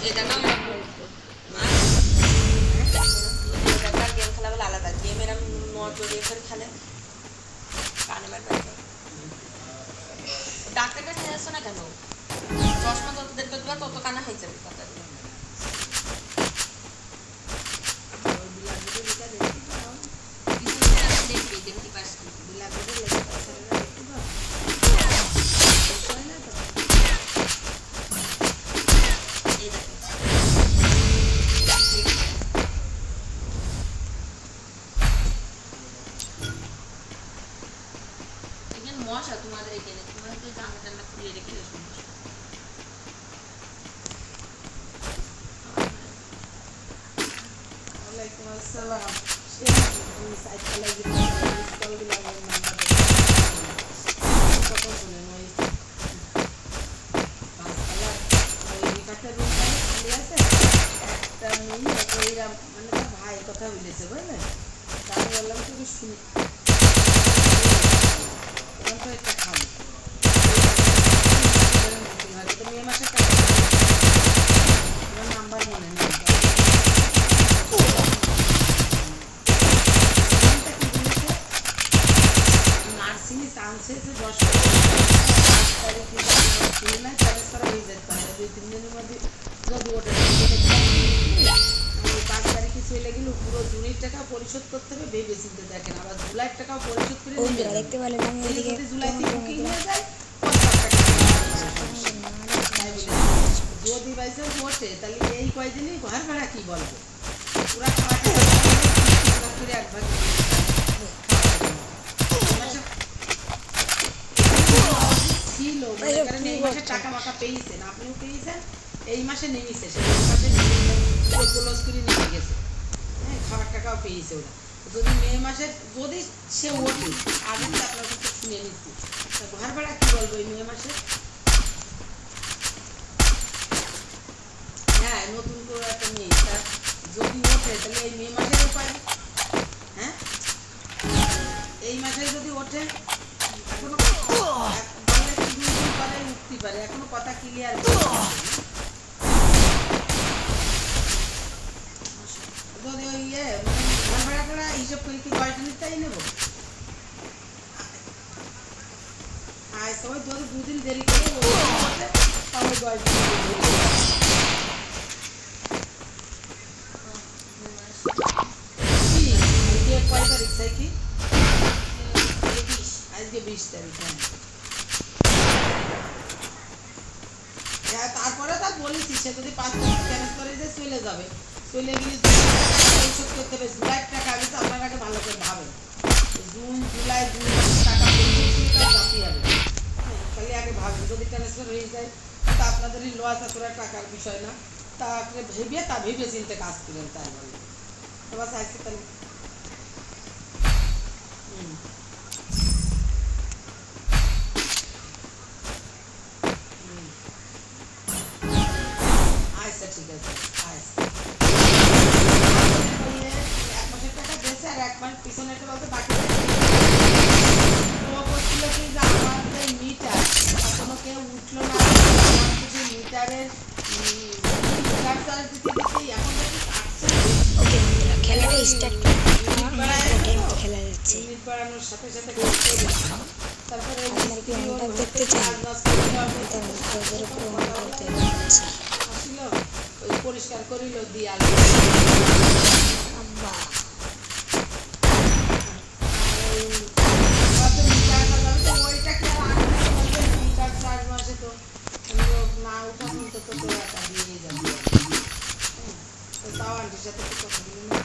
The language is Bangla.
এই দেখো গেম খেলা বলে আলাদা গেম এরা জড়িয়ে করে খেলে কানে মারবে ডাক্তার কাছে যাচ্ছ না কেন চশমা যত দেখতে দেবা তত কানা হয়ে যাবে কথা দেখবি দেখতে পাস মশা তোমাদের এখানে তোমাদের জানলা টান্না খুলে রেখে দেবো ওয়ালাইকুম আসসালাম সাইকেল লাগিয়ে স্কুল দিলাম কত শুনেন ওই ওই কাঠের রুমটা খালি আছে একটা মেয়ে ওইরা মানে তার ভাই কথা বলেছে বুঝলেন তা আমি বললাম তুমি শুনি তো একটা খালি মে মাসে তোমার নাম্বার মনে নেই নার্সিং চান্সে 10 তারিখে চ্যালেঞ্জ করা হয়ে যেতে পারে 2-3 দিনের মধ্যে যদি ওটা 5 তারিখে চলে গেলে পুরো জুনের টাকা পরিশোধ করতে হবে ভেবে চিন্তে দেখেন আবার জুলাইয়ের টাকাও পরিশোধ করে দেখতে পেলেন আমি এদিকে জুলাইতে বুকিং হয়ে যায় যদি বাইচান্স ওঠে তাহলে এই কয়দিনই ঘর ভাড়া কি বলবো পুরা খাওয়াটা করে এক ভাগ ছিল কারণ এই মাসে টাকা মাকা পেয়েছেন আপনিও পেয়েছেন এই মাসে নেমেছে সেই মাসে ক্লোজ করে নিয়ে গেছে হ্যাঁ খাওয়ার টাকাও পেয়েছে ওরা যদি মে মাসে যদি সে ওঠে আগে তো আপনার কাছে শুনে নিচ্ছি ঘর ভাড়া কি বলবো এই মে মাসে হ্যাঁ নতুন করে একটা মেয়ে তার যদি ওঠে তাহলে এই মে মাসেও পায় হ্যাঁ এই মাসে যদি ওঠে এখনো বললে কি 2 দিন পরে উঠতে পারে এখনো কথা ক্লিয়ার যদি ওই ঘর ভাড়া করা হিসাব করে কি 10 দিন তাই নেব আর সবাই যদি 2 দিন দেরি করে ওঠে তাহলে 10 দিন কয় তারিখ কি আজকে 20 তারিখ হ্যাঁ তারপরে তার বলেছি সে যদি 5 তারিখ ক্যান্সেল করে দিয়ে চলে যাবে চলে গেলে পরিশোধ করতে হবে জুলাইয়ের টাকা আগে তো আপনার আগে ভালো করে ভাবেন জুন জুলাই 2 মাসের টাকা পরিশোধ করতে বাকি হবে তাহলে আগে ভাবেন যদি ট্রান্সফার হয়ে যায় তা আপনাদেরই লস আসলে টাকার বিষয় না তাকে ভেবে চিন্তে কাজ করেন তাই বলে তো বাস আজকে তাহলে আচ্ছা ঠিক আছে আচ্ছা 1 মাসের টাকা দিয়েছে আর 1 মাস পিছনেটা বলতে বাকি ও বলছিল কি যে আমাদের মিটার এখনো কেউ উঠলো না আমাদের মিটারের মিটার চার্জ দিতে এখন ওকে বন্ধুরা খেলাটা স্টার্ট খেলা যাচ্ছে মিনিট বাড়ানোর সাথে সাথে তারপরে আপনারা কি অনটা দেখতে চান তাহলে উপর অন করতে যাচ্ছে আসিল ওই পরিষ্কার করিল দিয়াল আব্বা ওইটা কি আর মিটার 4 মাসে তো না উঠা তো তো টাকা দিয়ে যাবে তো তাও আন্টির সাথে কথা বলি না